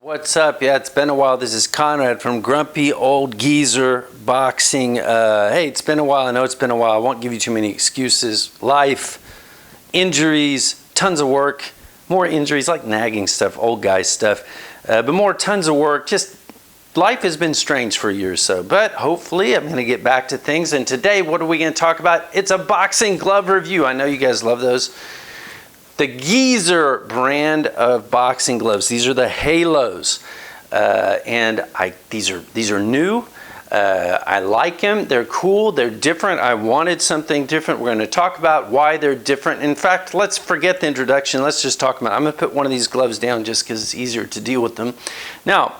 What's up? Yeah, it's been a while. This is Conrad from Grumpy Old Geezer Boxing. Hey, it's been a while. I know it's been a while. I won't give you too many excuses. Life, injuries, tons of work, more injuries like nagging stuff, old guy stuff, but more tons of work. Just life has been strange for a year or so, but hopefully I'm going to get back to things. And today, what are we going to talk about? It's a boxing glove review. I know you guys love those. The Geezer brand of boxing gloves. These are the Halos, and these are new. I like them. They're cool. They're different. I wanted something different. We're going to talk about why they're different. In fact, let's forget the introduction. Let's just talk about. I'm going to put one of these gloves down just because it's easier to deal with them. Now,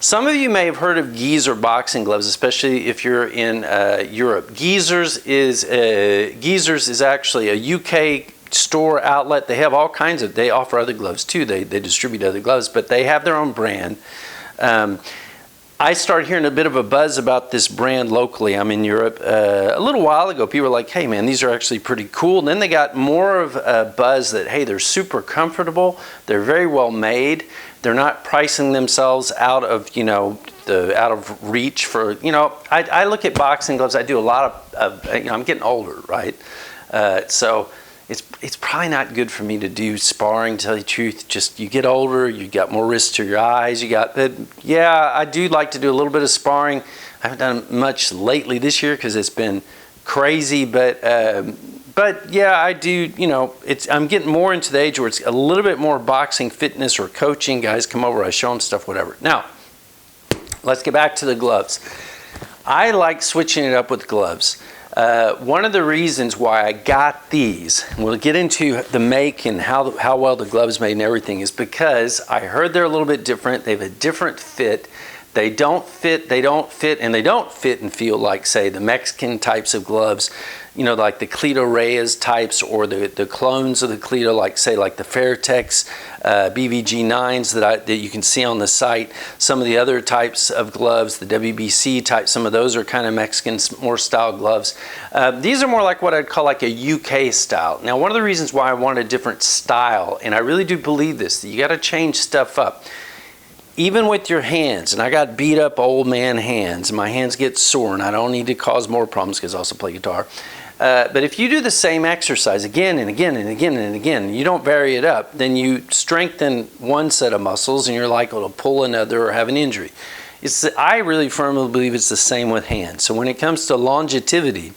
some of you may have heard of Geezer boxing gloves, especially if you're in Europe. Geezer's is actually a UK store outlet. They have all kinds of, they offer other gloves too. They distribute other gloves, but they have their own brand. I started hearing a bit of a buzz about this brand locally. I'm in Europe. A little while ago, people were like, hey man, these are actually pretty cool. And then they got more of a buzz that, hey, they're super comfortable. They're very well made. They're not pricing themselves out of, out of reach for, I look at boxing gloves. I do a lot of I'm getting older, right? So it's probably not good for me to do sparring, to tell you the truth. Just, you get older, you got more risk to your eyes, yeah, I do like to do a little bit of sparring. I haven't done much lately this year because it's been crazy, but yeah, I do, I'm getting more into the age where it's a little bit more boxing fitness or coaching. Guys come over, I show them stuff, whatever. Now, let's get back to the gloves. I like switching it up with gloves. One of the reasons why I got these, and we'll get into the make and how well the glove's made and everything, is because I heard they're a little bit different. They have a different fit. They don't fit, and they don't fit and feel like, say, the Mexican types of gloves, like the Cleto Reyes types, or the clones of the Cleto, like the Fairtex BVG9s that you can see on the site. Some of the other types of gloves, the WBC type, some of those are kind of Mexican, more style gloves. These are more like what I'd call like a UK style. Now, one of the reasons why I want a different style, and I really do believe this, that you got to change stuff up. Even with your hands, and I got beat up old man hands, my hands get sore, and I don't need to cause more problems because I also play guitar. But if you do the same exercise again and again and again and again, you don't vary it up, then you strengthen one set of muscles and you're liable to pull another or have an injury. I really firmly believe it's the same with hands. So when it comes to longevity,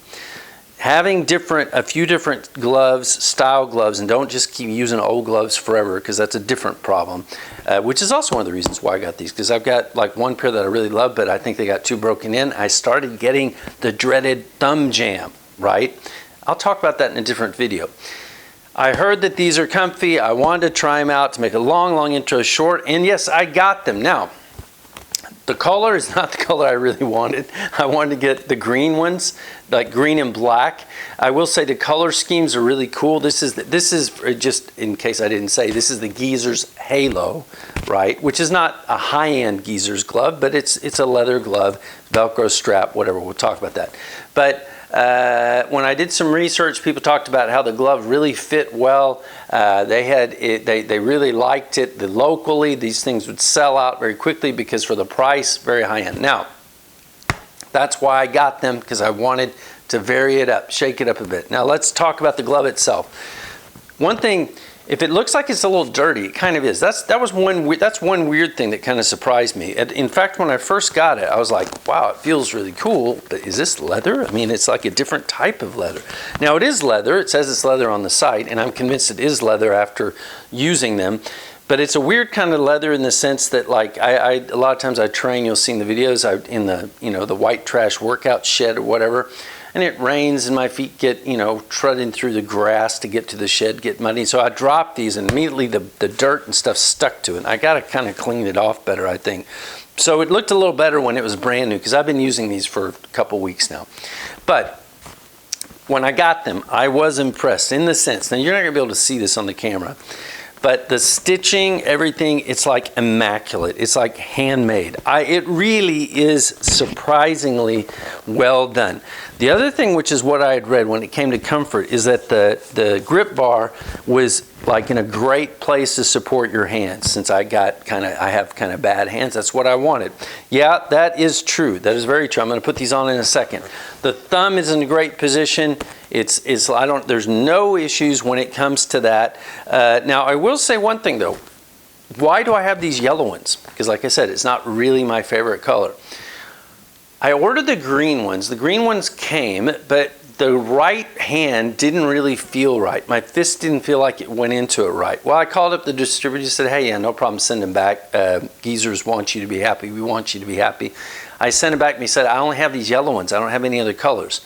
having a few different gloves, style gloves, and don't just keep using old gloves forever, because that's a different problem, which is also one of the reasons why I got these, because I've got like one pair that I really love, but I think they got two broken in. I started getting the dreaded thumb jam, right? I'll talk about that in a different video. I heard that these are comfy. I wanted to try them out. To make a long intro short, and yes, I got them. Now, the color is not the color I really wanted. I wanted to get the green ones, like green and black. I will say the color schemes are really cool. This is just in case I didn't say, this is the Geezer's Halo, right? Which is not a high-end Geezer's glove, but it's a leather glove, Velcro strap, whatever. We'll talk about that. But when I did some research, people talked about how the glove really fit well. They really liked it. Locally, these things would sell out very quickly because for the price, very high end. Now, that's why I got them, because I wanted to vary it up, shake it up a bit. Now let's talk about the glove itself. One thing, if it looks like it's a little dirty, it kind of is. That's one weird thing that kind of surprised me. In fact, when I first got it, I was like, wow, it feels really cool, but is this leather? I mean, it's like a different type of leather. Now, it is leather. It says it's leather on the site, and I'm convinced it is leather after using them. But it's a weird kind of leather in the sense that, like, a lot of times I train, you'll see in the videos, in the white trash workout shed or whatever, and it rains and my feet get, trudging through the grass to get to the shed, get muddy. So I dropped these and immediately the dirt and stuff stuck to it. And I got to kind of clean it off better, I think. So it looked a little better when it was brand new, because I've been using these for a couple weeks now. But when I got them, I was impressed in the sense, now you're not going to be able to see this on the camera, but the stitching, everything, it's like immaculate. It's like handmade. It really is surprisingly well done. The other thing, which is what I had read when it came to comfort, is that the grip bar was like in a great place to support your hands. Since I have kind of bad hands, that's what I wanted. Yeah, that is true. That is very true. I'm going to put these on in a second. The thumb is in a great position. There's no issues when it comes to that. Now, I will say one thing though. Why do I have these yellow ones? Because like I said, it's not really my favorite color. I ordered the green ones. The green ones came, but the right hand didn't really feel right. My fist didn't feel like it went into it right. Well, I called up the distributor and said, hey, yeah, no problem, send them back. Geezers want you to be happy. We want you to be happy. I sent it back and he said, I only have these yellow ones. I don't have any other colors.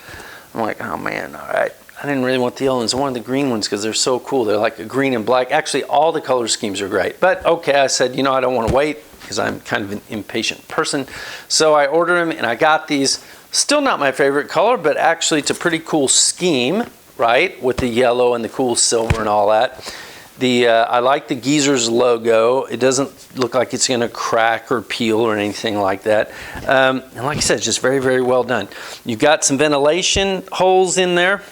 I'm like, oh man, all right. I didn't really want the yellow ones. I wanted the green ones because they're so cool. They're like a green and black. Actually, all the color schemes are great. But okay, I said, I don't want to wait because I'm kind of an impatient person. So I ordered them and I got these. Still not my favorite color, but actually it's a pretty cool scheme, right? With the yellow and the cool silver and all that. I like the Geezers logo. It doesn't look like it's going to crack or peel or anything like that. And like I said, it's just very, very well done. You've got some ventilation holes in there.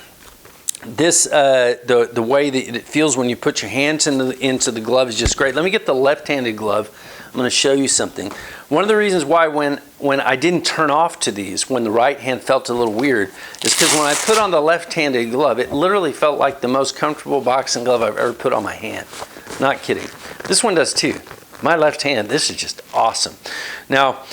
This, the way that it feels when you put your hands into the glove is just great. Let me get the left-handed glove. I'm going to show you something. One of the reasons why when I didn't turn off to these, when the right hand felt a little weird, is because when I put on the left-handed glove, it literally felt like the most comfortable boxing glove I've ever put on my hand. Not kidding. This one does too. My left hand, this is just awesome. Now,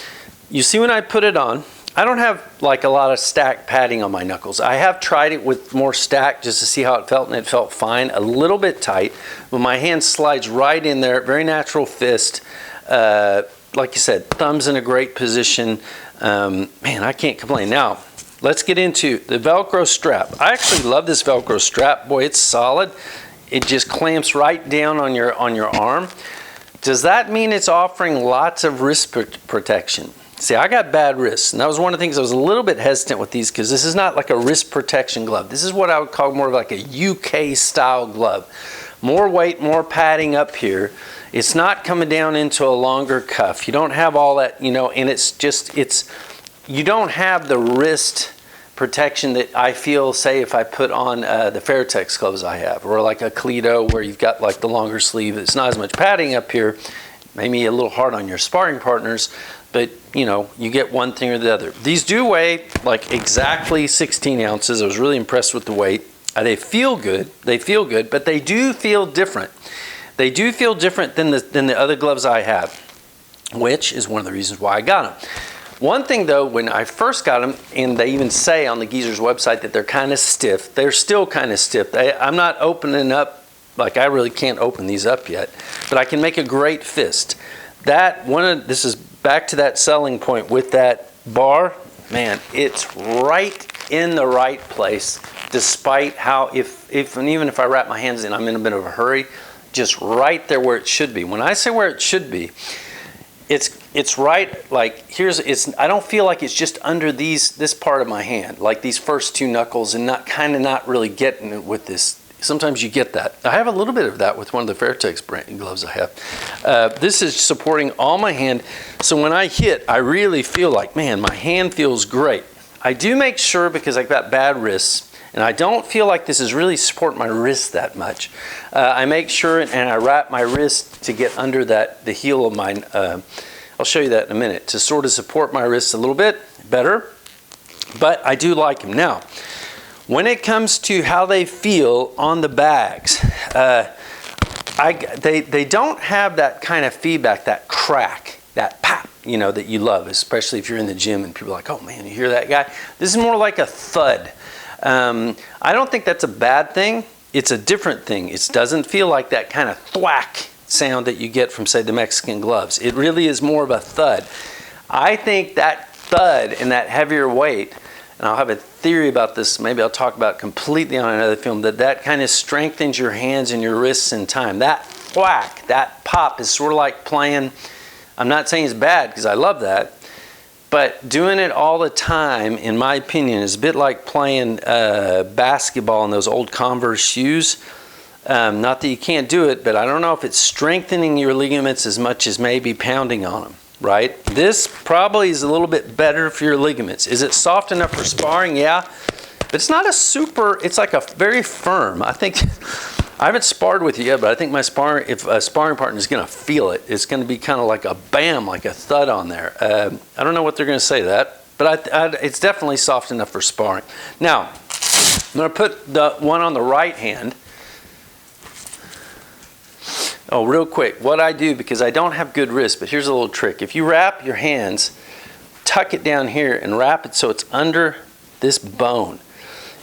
you see when I put it on, I don't have like a lot of stack padding on my knuckles. I have tried it with more stack just to see how it felt, and it felt fine. A little bit tight, but my hand slides right in there. Very natural fist. Like you said, thumb's in a great position. Man, I can't complain. Now, let's get into the Velcro strap. I actually love this Velcro strap. Boy, it's solid. It just clamps right down on your arm. Does that mean it's offering lots of wrist protection? See, I got bad wrists, and that was one of the things I was a little bit hesitant with these because this is not like a wrist protection glove. This is what I would call more of like a UK style glove. More weight, more padding up here. It's not coming down into a longer cuff. You don't have all that, and you don't have the wrist protection that I feel, say, if I put on the Fairtex gloves I have, or like a Cleto where you've got like the longer sleeve. It's not as much padding up here. Maybe a little hard on your sparring partners, but you get one thing or the other. These do weigh like exactly 16 ounces. I was really impressed with the weight. They feel good, but they do feel different. They do feel different than the other gloves I have, which is one of the reasons why I got them. One thing though, when I first got them, and they even say on the Geezers website that they're kind of stiff, they're still kind of stiff. I'm not opening up, like I really can't open these up yet, but I can make a great fist. This is back to that selling point with that bar. Man, it's right in the right place, despite how, and even if I wrap my hands in, I'm in a bit of a hurry, just right there where it should be. When I say where it should be, it's right, like I don't feel like it's just under this part of my hand, like these first two knuckles, and not really getting it with this. Sometimes you get that. I have a little bit of that with one of the Fairtex brand gloves I have. This is supporting all my hand, so when I hit, I really feel like, man, my hand feels great. I do make sure, because I've got bad wrists, and I don't feel like this is really supporting my wrist that much. I make sure and I wrap my wrist to get under the heel of mine. I'll show you that in a minute, to sort of support my wrists a little bit better, but I do like them. Now, when it comes to how they feel on the bags, they don't have that kind of feedback, that crack, that pop, that you love, especially if you're in the gym and people are like, oh man, you hear that guy? This is more like a thud. I don't think that's a bad thing. It's a different thing. It doesn't feel like that kind of thwack sound that you get from, say, the Mexican gloves. It really is more of a thud. I think that thud and that heavier weight, and I'll have a theory about this, maybe I'll talk about it completely on another film, that kind of strengthens your hands and your wrists in time. That thwack, that pop is sort of like playing, I'm not saying it's bad because I love that, but doing it all the time, in my opinion, is a bit like playing basketball in those old Converse shoes. Not that you can't do it, but I don't know if it's strengthening your ligaments as much as maybe pounding on them, right? This probably is a little bit better for your ligaments. Is it soft enough for sparring? Yeah, but it's not a super, it's like a very firm. I think, I haven't sparred with you yet, but I think my if a sparring partner is going to feel it, it's going to be kind of like a bam, like a thud on there. I don't know what they're going to say to that, but it's definitely soft enough for sparring. Now, I'm going to put the one on the right hand. Oh, real quick, what I do, because I don't have good wrists, but here's a little trick. If you wrap your hands, tuck it down here and wrap it so it's under this bone.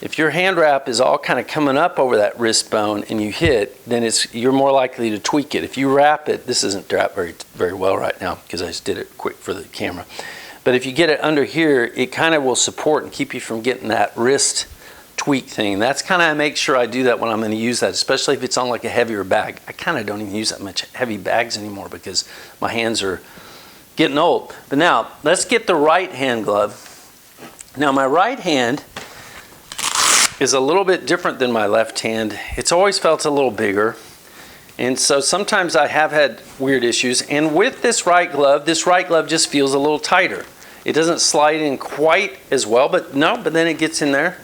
If your hand wrap is all kind of coming up over that wrist bone and you hit, then you're more likely to tweak it. If you wrap it, this isn't wrapped very well right now because I just did it quick for the camera. But if you get it under here, it kind of will support and keep you from getting that wrist tweak thing. That's kind of make sure I do that when I'm going to use that, especially if it's on like a heavier bag. I kind of don't even use that much heavy bags anymore because my hands are getting old. But now let's get the right hand glove. Now my right hand is a little bit different than my left hand. It's always felt a little bigger, and so sometimes I have had weird issues. And with this right glove just feels a little tighter. It doesn't slide in quite as well, but then it gets in there.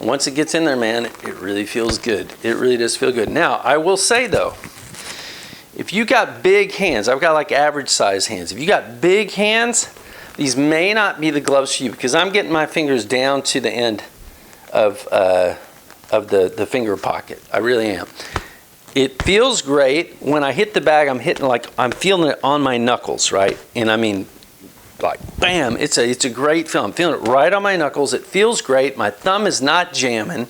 Once it gets in there, man, it really feels good. It really does feel good. Now, I will say though, if you got big hands, I've got like average size hands. If you got big hands, these may not be the gloves for you because I'm getting my fingers down to the end of the finger pocket. I really am. It feels great. When I hit the bag, I'm feeling it on my knuckles, right? And I mean, like bam, it's a great feel. I'm feeling it right on my knuckles. It feels great. My thumb is not jamming.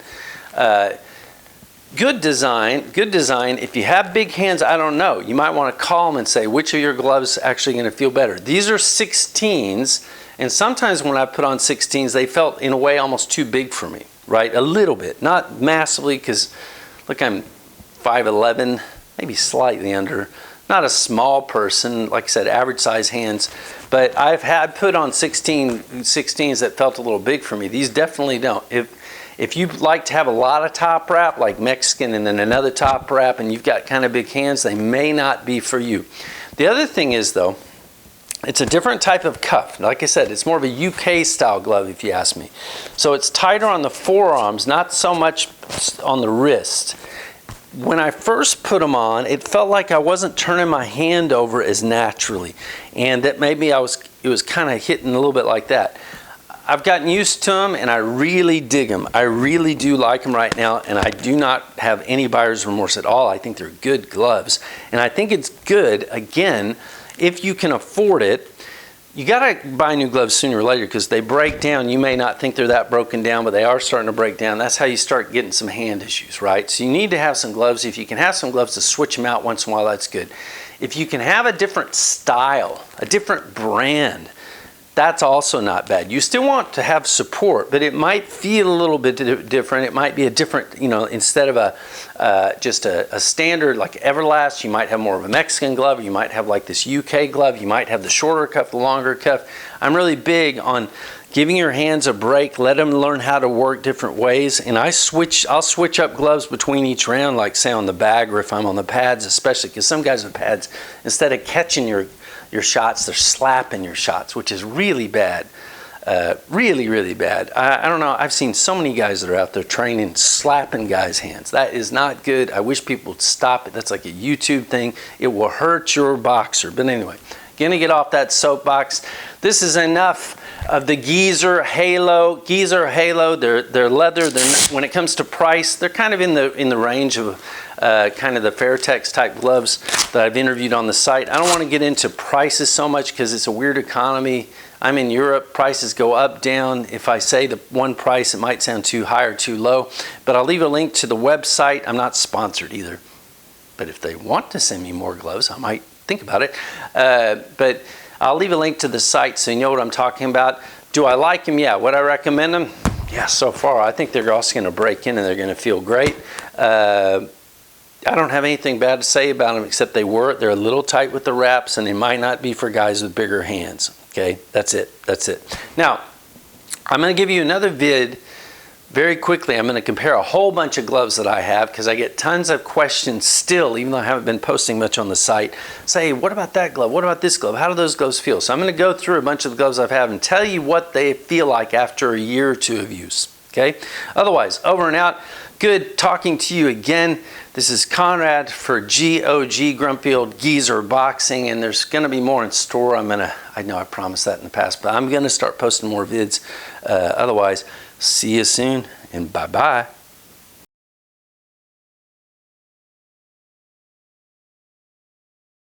Good design. If you have big hands, I don't know. You might want to call them and say, which of your gloves actually going to feel better? These are 16s, and sometimes when I put on 16s, they felt in a way almost too big for me, right? A little bit, not massively, because look, I'm 5'11", maybe slightly under. Not a small person, like I said, average size hands, but I've had put on 16s that felt a little big for me. These definitely don't. If you like to have a lot of top wrap, like Mexican and then another top wrap, and you've got kind of big hands, they may not be for you. The other thing is though, it's a different type of cuff. Like I said, it's more of a UK style glove if you ask me. So it's tighter on the forearms, not so much on the wrist. When I first put them on, it felt like I wasn't turning my hand over as naturally, and that maybe it was kind of hitting a little bit like that. I've gotten used to them, and I really dig them. I really do like them right now, and I do not have any buyer's remorse at all. I think they're good gloves, and I think it's good, again, if you can afford it. You got to buy new gloves sooner or later because they break down. You may not think they're that broken down, but they are starting to break down. That's how you start getting some hand issues, right? So you need to have some gloves. If you can have some gloves to switch them out once in a while, that's good. If you can have a different style, a different brand, that's also not bad. You still want to have support, but it might feel a little bit different. It might be a different, instead of just a standard like Everlast, you might have more of a Mexican glove, or you might have like this UK glove, you might have the shorter cuff, the longer cuff. I'm really big on giving your hands a break, let them learn how to work different ways, and I'll switch up gloves between each round, like say on the bag or if I'm on the pads, especially because some guys with pads, instead of catching your shots, they're slapping your shots, which is really bad. Really, really bad. I don't know. I've seen so many guys that are out there training, slapping guys' hands. That is not good. I wish people would stop it. That's like a YouTube thing. It will hurt your boxer. But anyway, gonna get off that soapbox. This is enough of the Geezer Halo. Geezer Halo, they're leather. When it comes to price, they're kind of in the range of kind of the Fairtex type gloves that I've interviewed on the site. I don't want to get into prices so much because it's a weird economy. I'm in Europe, prices go up, down. If I say the one price, it might sound too high or too low, but I'll leave a link to the website. I'm not sponsored either, but if they want to send me more gloves, I might think about it. But I'll leave a link to the site so you know what I'm talking about. Do I like them? Yeah. Would I recommend them? Yeah, so far. I think they're also going to break in and they're going to feel great. I don't have anything bad to say about them except they're a little tight with the wraps and they might not be for guys with bigger hands. Okay, that's it. Now, I'm going to give you another vid very quickly, I'm going to compare a whole bunch of gloves that I have because I get tons of questions still, even though I haven't been posting much on the site. Say, what about that glove? What about this glove? How do those gloves feel? So I'm going to go through a bunch of the gloves I've had and tell you what they feel like after a year or two of use. Okay? Otherwise, over and out. Good talking to you again. This is Conrad for GOG, Grumpy Old Geezer Boxing, and there's going to be more in store. I know I promised that in the past, but I'm going to start posting more vids. Otherwise, see you soon, and bye-bye.